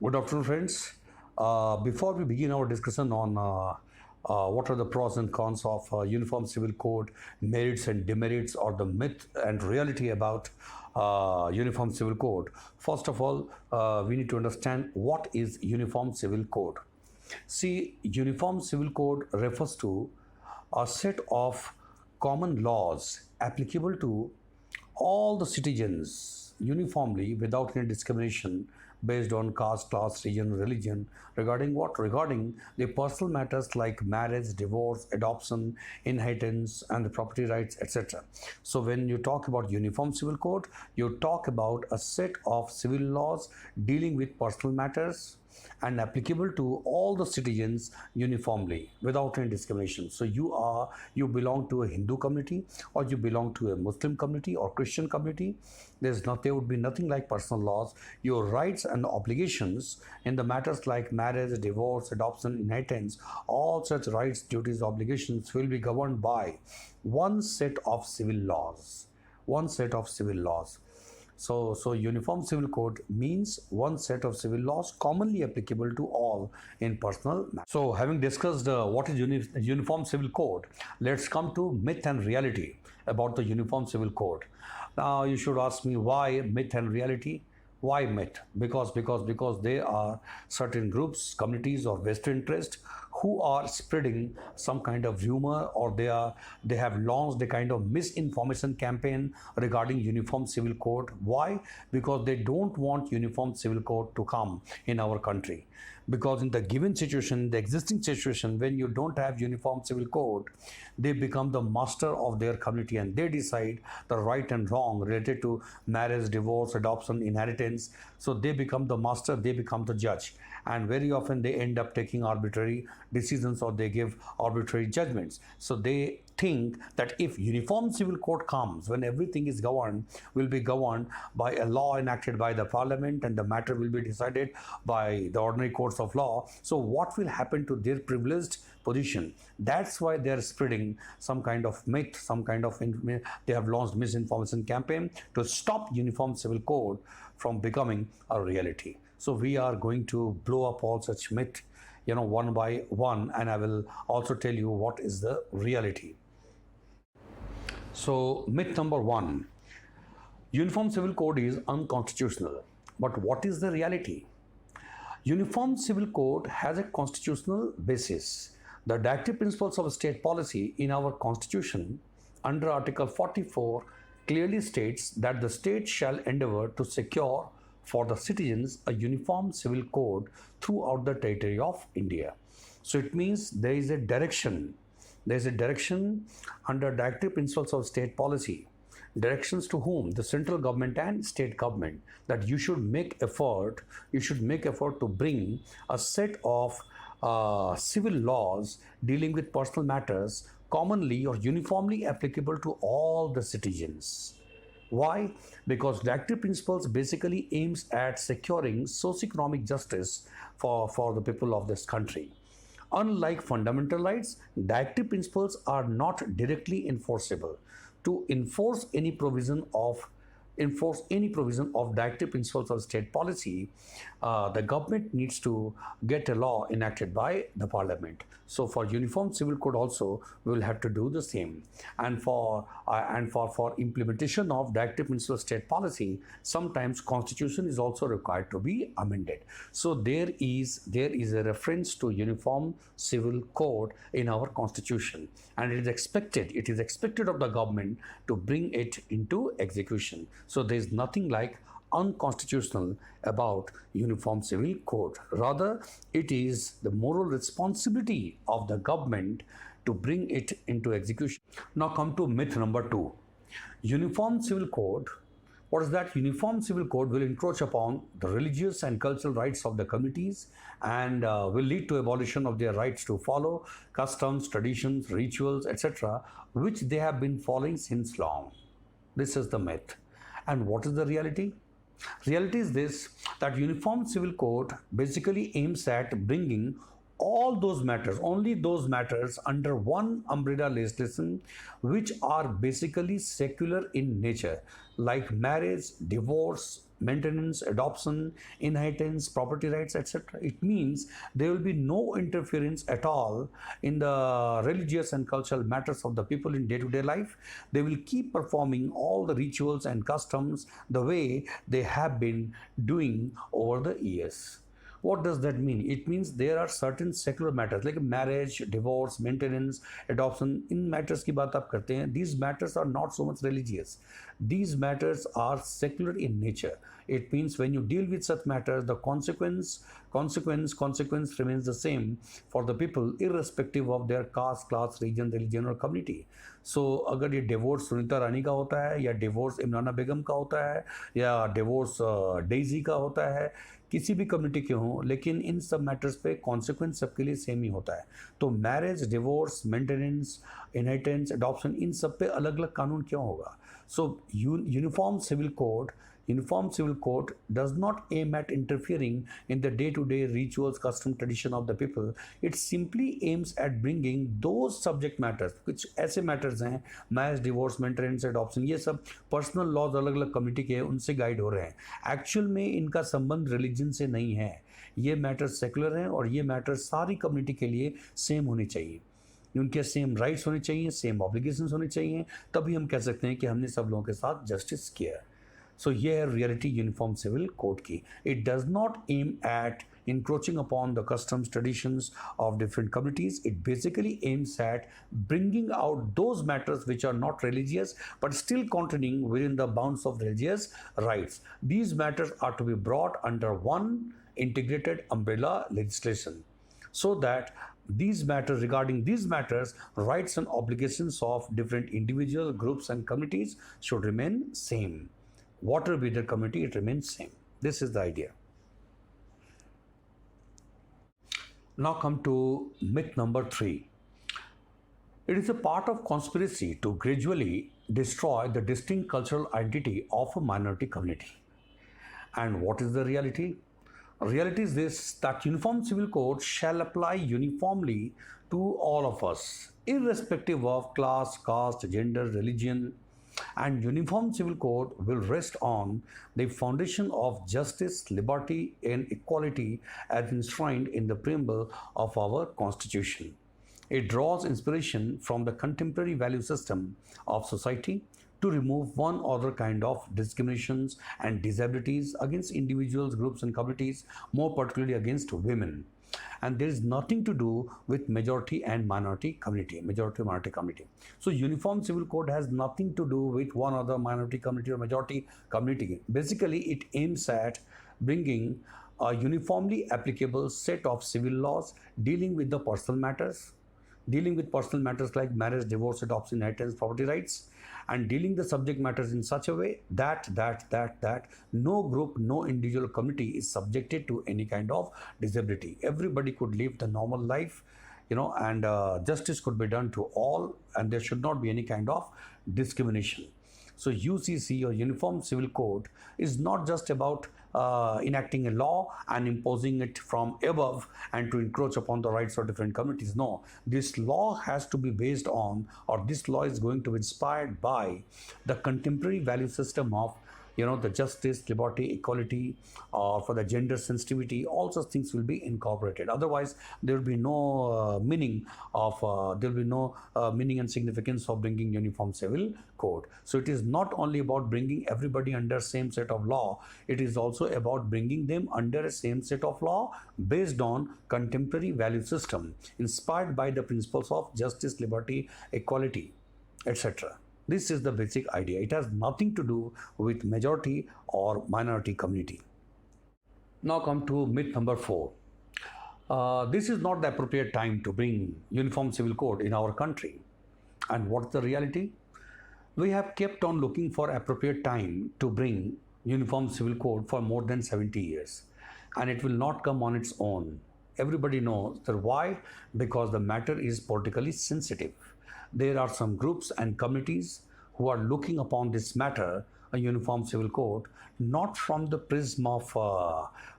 Good afternoon, friends. Before we begin our discussion on what are the pros and cons of Uniform Civil Code, merits and demerits, or the myth and reality about Uniform Civil Code, first of all, we need to understand what is Uniform Civil Code. See, Uniform Civil Code refers to a set of common laws applicable to all the citizens uniformly without any discrimination based on caste, class, region, religion, regarding what? Regarding the personal matters like marriage, divorce, adoption, inheritance, and the property rights, etc. So when you talk about Uniform Civil Code, you talk about a set of civil laws dealing with personal matters and applicable to all the citizens uniformly without any discrimination. So you belong to a Hindu community, or you belong to a Muslim community or Christian community. There would be nothing like personal laws. Your rights and obligations in the matters like marriage, divorce, adoption, inheritance, all such rights, duties, obligations will be governed by one set of civil laws. One set of civil laws. So Uniform Civil Code means one set of civil laws commonly applicable to all in personal matters. So having discussed what is Uniform Civil Code, let's come to myth and reality about the Uniform Civil Code. Now you should ask me, why myth and reality? Why myth? Because there are certain groups, communities, or vested interest who are spreading some kind of rumor, or they have launched a kind of misinformation campaign regarding Uniform Civil Code. Why? Because they don't want Uniform Civil Code to come in our country. Because in the given situation, the existing situation, when you don't have Uniform Civil Code, they become the master of their community and they decide the right and wrong related to marriage, divorce, adoption, inheritance. So they become the master, they become the judge, and very often they end up taking arbitrary decisions, or they give arbitrary judgments. So they think that if Uniform Civil Code comes, when everything is governed, will be governed by a law enacted by the parliament, and the matter will be decided by the ordinary courts of law. So what will happen to their privileged position? That's why they are spreading some kind of myth, they have launched misinformation campaign to stop Uniform Civil Code from becoming a reality. So we are going to blow up all such myth, one by one, and I will also tell you what is the reality. So myth number one, Uniform Civil Code is unconstitutional. But what is the reality? Uniform Civil Code has a constitutional basis. The directive principles of state policy in our constitution under Article 44 clearly states that the state shall endeavor to secure for the citizens a uniform civil code throughout the territory of India. So it means there is a direction. There is a direction under directive principles of state policy. Directions to whom? The central government and state government, that you should make effort to bring a set of civil laws dealing with personal matters commonly or uniformly applicable to all the citizens. Why? Because directive principles basically aims at securing socio-economic justice for the people of this country. Unlike fundamental rights, directive principles are not directly enforceable. To enforce any provision of directive principles of state policy, the government needs to get a law enacted by the parliament. So for Uniform Civil Code also, we will have to do the same. And for implementation of directive principles of state policy, sometimes constitution is also required to be amended. So there is a reference to Uniform Civil Code in our constitution, and it is expected of the government to bring it into execution. So there is nothing like unconstitutional about Uniform Civil Code. Rather, it is the moral responsibility of the government to bring it into execution. Now come to myth number two. Uniform Civil Code. What is that? Uniform Civil Code will encroach upon the religious and cultural rights of the communities and will lead to abolition of their rights to follow customs, traditions, rituals, etc., which they have been following since long. This is the myth. And what is the reality? Reality is this, that Uniform Civil Code basically aims at bringing all those matters, only those matters under one umbrella legislation which are basically secular in nature, like marriage, divorce, maintenance, adoption, inheritance, property rights, etc. It means there will be no interference at all in the religious and cultural matters of the people in day-to-day life. They will keep performing all the rituals and customs the way they have been doing over the years. What does that mean? It means there are certain secular matters like marriage, divorce, maintenance, adoption. In matters की बात आप करते हैं, these matters are not so much religious. These matters are secular in nature. It means when you deal with such matters, the consequence remains the same for the people irrespective of their caste, class, region, religion or community. So अगर ये divorce Sunita रानी का होता है या divorce Imrana बेगम का होता है या डिवोर्स डेजी का होता है, किसी भी कम्युनिटी के हों, लेकिन इन सब मैटर्स पे कॉन्सिक्वेंस सबके लिए सेम ही होता है. तो marriage, divorce, maintenance, inheritance, adoption, इन सब पे अलग अलग कानून क्यों होगा? So uniform civil code does not aim at interfering in the day-to-day rituals, custom, tradition of the people. It simply aims at bringing those subject matters, कुछ ऐसे matters हैं, marriage, divorce, maintenance, adoption, ये सब personal laws अलग अलग community के उनसे guide हो रहे हैं. एक्चुअल में इनका संबंध रिलीजन से नहीं है. ये मैटर्स सेकुलर हैं और ये मैटर्स सारी कम्युनिटी के लिए सेम होनी चाहिए. उनके सेम राइट्स होने चाहिए, सेम ऑब्लिगेशंस होने चाहिए, तभी हम कह सकते हैं कि हमने सब लोगों के साथ जस्टिस किया. सो ये है रियलिटी यूनिफॉर्म सिविल कोड की. It does not aim at encroaching upon the customs, traditions of different communities. It basically aims at bringing out those matters which are not religious but still containing within the bounds of religious rights. These matters are to be brought under one integrated umbrella legislation, so that regarding these matters, rights and obligations of different individuals, groups and communities should remain same. Whatever be the community, it remains same. This is the idea. Now come to myth number 3. It is a part of conspiracy to gradually destroy the distinct cultural identity of a minority community. And what is the reality? Reality is this, that Uniform Civil Code shall apply uniformly to all of us, irrespective of class, caste, gender, religion. And Uniform Civil Code will rest on the foundation of justice, liberty and equality as enshrined in the preamble of our Constitution. It draws inspiration from the contemporary value system of society to remove one other kind of discriminations and disabilities against individuals, groups and communities, more particularly against women. And there is nothing to do with majority and minority community. So Uniform Civil Code has nothing to do with one other minority community or majority community. Basically, it aims at bringing a uniformly applicable set of civil laws dealing with the personal matters, like marriage, divorce, adoption, inheritance, property rights, and dealing the subject matters in such a way that no group, no individual community is subjected to any kind of disability. Everybody could live the normal life, and justice could be done to all, and there should not be any kind of discrimination. So UCC or Uniform Civil Code is not just about enacting a law and imposing it from above and to encroach upon the rights of different communities. No, this law has to be based on, or this law is going to be inspired by the contemporary value system of the justice, liberty, equality, or for the gender sensitivity. All such things will be incorporated. Otherwise, there will be no meaning and significance of bringing Uniform Civil Code. So it is not only about bringing everybody under same set of law. It is also about bringing them under a same set of law based on contemporary value system, inspired by the principles of justice, liberty, equality, etc. This is the basic idea. It has nothing to do with majority or minority community. Now come to myth number 4. This is not the appropriate time to bring Uniform Civil Code in our country. And what's the reality? We have kept on looking for appropriate time to bring Uniform Civil Code for more than 70 years. And it will not come on its own. Everybody knows that. Why? Because the matter is politically sensitive. There are some groups and communities who are looking upon this matter, a Uniform Civil Code, not from the prism of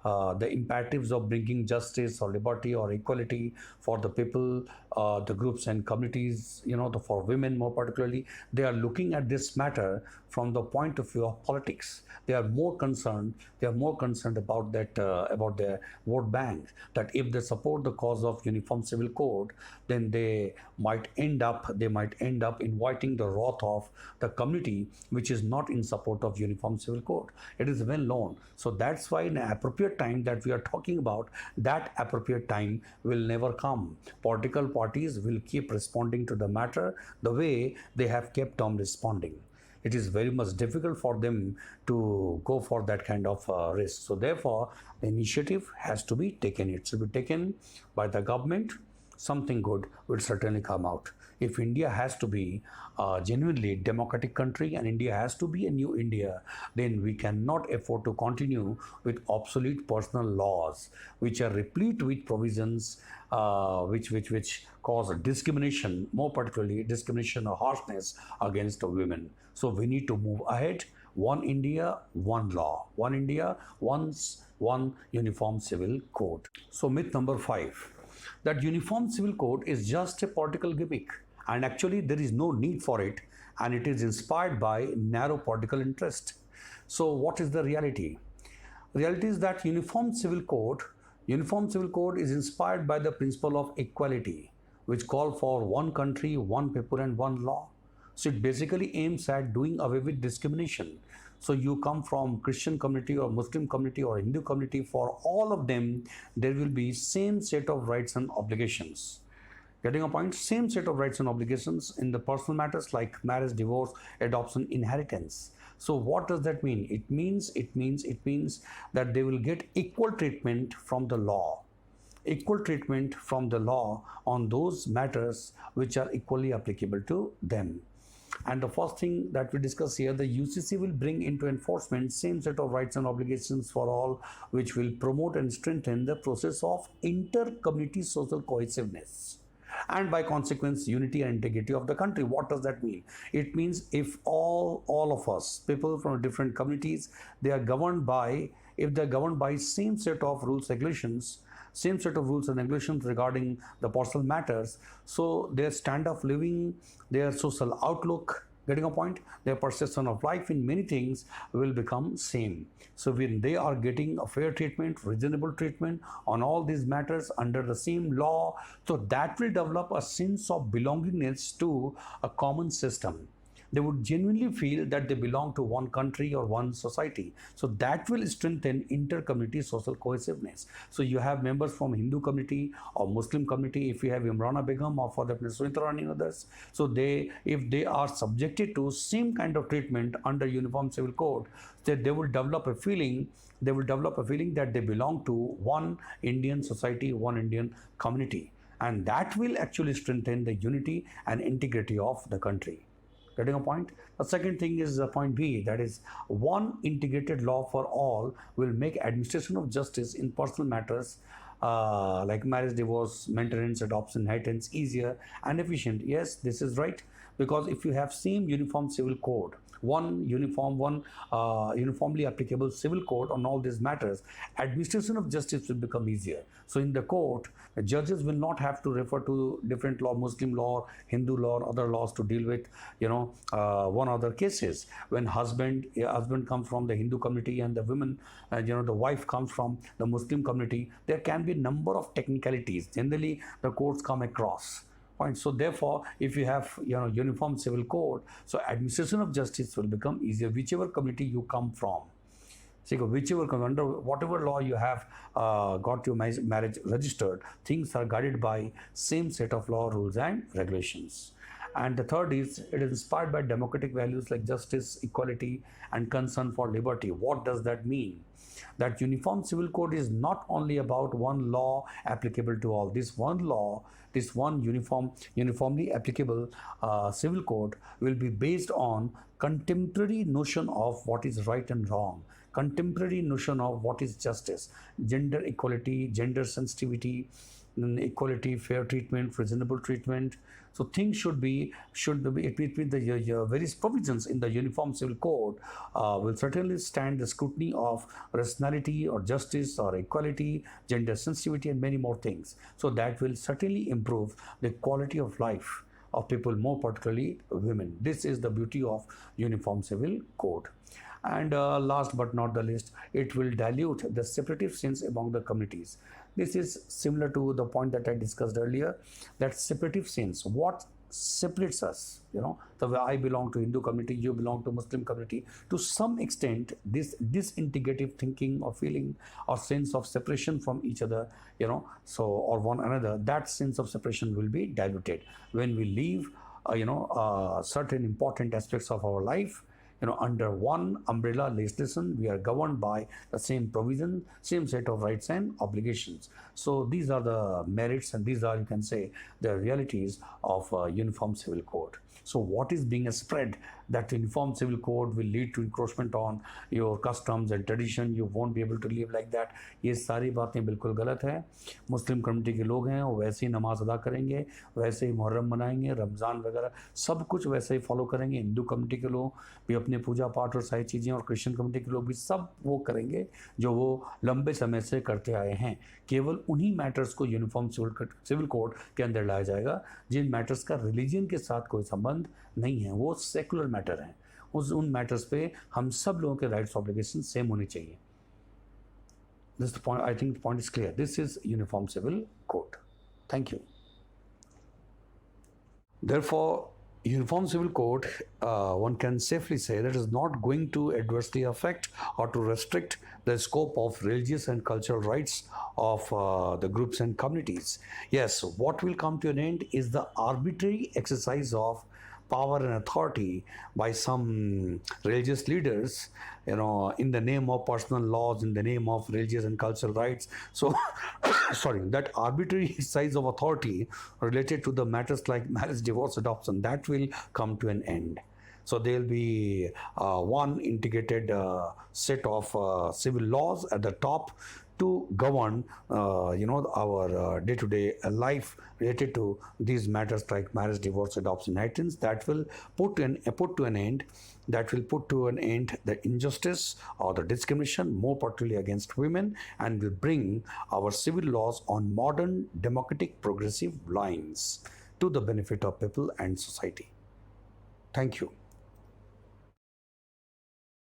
the imperatives of bringing justice or liberty or equality for the people, the groups and communities, for women more particularly. They are looking at this matter from the point of view of politics. They are more concerned. They are more concerned about that, about their vote bank. That if they support the cause of uniform civil code, then they might end up inviting the wrath of the community which is not in support of uniform civil code. It is well known. So that's why in an appropriate time that we are talking about, that appropriate time will never come. Political parties will keep responding to the matter the way they have kept on responding. It is very much difficult for them to go for that kind of risk. So therefore, the initiative has to be taken. It should be taken by the government. Something good will certainly come out. If India has to be a genuinely democratic country and India has to be a new India, then we cannot afford to continue with obsolete personal laws which are replete with provisions which cause discrimination, more particularly discrimination or harshness against women. So we need to move ahead. One India, one law. One India, one uniform civil code. So myth number 5, that uniform civil code is just a political gimmick, and actually there is no need for it, and it is inspired by narrow political interest. So what is the reality? Reality is that uniform civil code is inspired by the principle of equality, which call for one country, one people and one law. So it basically aims at doing away with discrimination. So you come from Christian community or Muslim community or Hindu community, for all of them, there will be same set of rights and obligations. Getting a point? Same set of rights and obligations in the personal matters like marriage, divorce, adoption, inheritance. So what does that mean? It means that they will get equal treatment from the law. Equal treatment from the law on those matters which are equally applicable to them. And the first thing that we discuss here, the UCC will bring into enforcement same set of rights and obligations for all, which will promote and strengthen the process of inter-community social cohesiveness, and by consequence unity and integrity of the country. What does that mean? It means if all of us, people from different communities, if they're governed by same set of rules and regulations regarding the personal matters, so their standard of living, their social outlook, getting a point, their perception of life in many things will become same. So when they are getting a fair treatment, reasonable treatment on all these matters under the same law, so that will develop a sense of belongingness to a common system. They would genuinely feel that they belong to one country or one society. So that will strengthen inter-community social cohesiveness. So you have members from Hindu community or Muslim community, if you have Imrana Begum or for the Sunita Rani and others, so if they are subjected to same kind of treatment under Uniform Civil Code, that they will develop a feeling that they belong to one Indian society, one Indian community. And that will actually strengthen the unity and integrity of the country. Getting a point? The second thing is point B, that is one integrated law for all will make administration of justice in personal matters like marriage, divorce, maintenance, adoption, inheritance easier and efficient. Yes, this is right, because if you have same uniform civil code, uniformly applicable civil code on all these matters, administration of justice will become easier. So in the court, the judges will not have to refer to different law, Muslim law, Hindu law, or other laws to deal with, one other cases. When husband comes from the Hindu community and the women, the wife comes from the Muslim community, there can be a number of technicalities. Generally, the courts come across. So therefore, if you have uniform civil code, so administration of justice will become easier, whichever community you come from. So under whatever law you have got your marriage registered, things are guided by same set of law, rules and regulations. And the third is, it is inspired by democratic values like justice, equality and concern for liberty. What does that mean? That uniform civil code is not only about one law applicable to all. This one uniformly applicable civil code will be based on contemporary notion of what is right and wrong, contemporary notion of what is justice, gender equality, gender sensitivity, equality, fair treatment, reasonable treatment. So things should be it with the various provisions in the Uniform Civil Code will certainly stand the scrutiny of rationality or justice or equality, gender sensitivity, and many more things. So that will certainly improve the quality of life of people, more particularly women. This is the beauty of Uniform Civil Code. And last but not the least, it will dilute the separative sense among the communities. This is similar to the point that I discussed earlier, that separative sense, what separates us, the way I belong to Hindu community, you belong to Muslim community. To some extent, this disintegrative thinking or feeling or sense of separation from each other, so or one another, that sense of separation will be diluted when we leave, certain important aspects of our life under one umbrella legislation. We are governed by the same provision, same set of rights and obligations. So these are the merits, and these are, you can say, the realities of Uniform Civil Code. So what is being spread that Uniform Civil Code will lead to encroachment on your customs and tradition, you won't be able to live like that, ये सारी बातें बिल्कुल गलत है. Muslim community के लोग हैं वो वैसे ही नमाज अदा करेंगे, वैसे ही मुहर्रम मनाएंगे, रमज़ान वगैरह सब कुछ वैसे ही फॉलो करेंगे. हिंदू कम्युनिटी के लोग भी अपने पूजा पाठ और सारी चीज़ें, और क्रिश्चियन कम्युनिटी के लोग भी सब वो करेंगे जो वो लंबे समय से करते आए हैं. केवल उन्हीं मैटर्स को यूनिफॉर्म सिविल कोड के अंदर लाया जाएगा जिन मैटर्स का रिलीजन के साथ कोई संबंध नहीं है, वो सेकुलर मैटर हैं. उन मैटर्स पे हम सब लोगों के राइट्स ऑब्लिगेशन सेम होनी चाहिए. This point, I think the point is clear. This is Uniform Civil Code. Thank you. Therefore, Uniform Civil Code, one can safely say that is not going to adversely affect or to restrict the scope of religious and cultural rights of the groups and communities. Yes, what will come to an end is the arbitrary exercise of power and authority by some religious leaders, in the name of personal laws, in the name of religious and cultural rights. So, sorry, that arbitrary exercise of authority related to the matters like marriage, divorce, adoption, that will come to an end. So there will be one integrated set of civil laws at the top to govern, our day-to-day life related to these matters like marriage, divorce, adoption, inheritance. That will put to an end the injustice or the discrimination, more particularly against women, and will bring our civil laws on modern, democratic, progressive lines to the benefit of people and society. Thank you.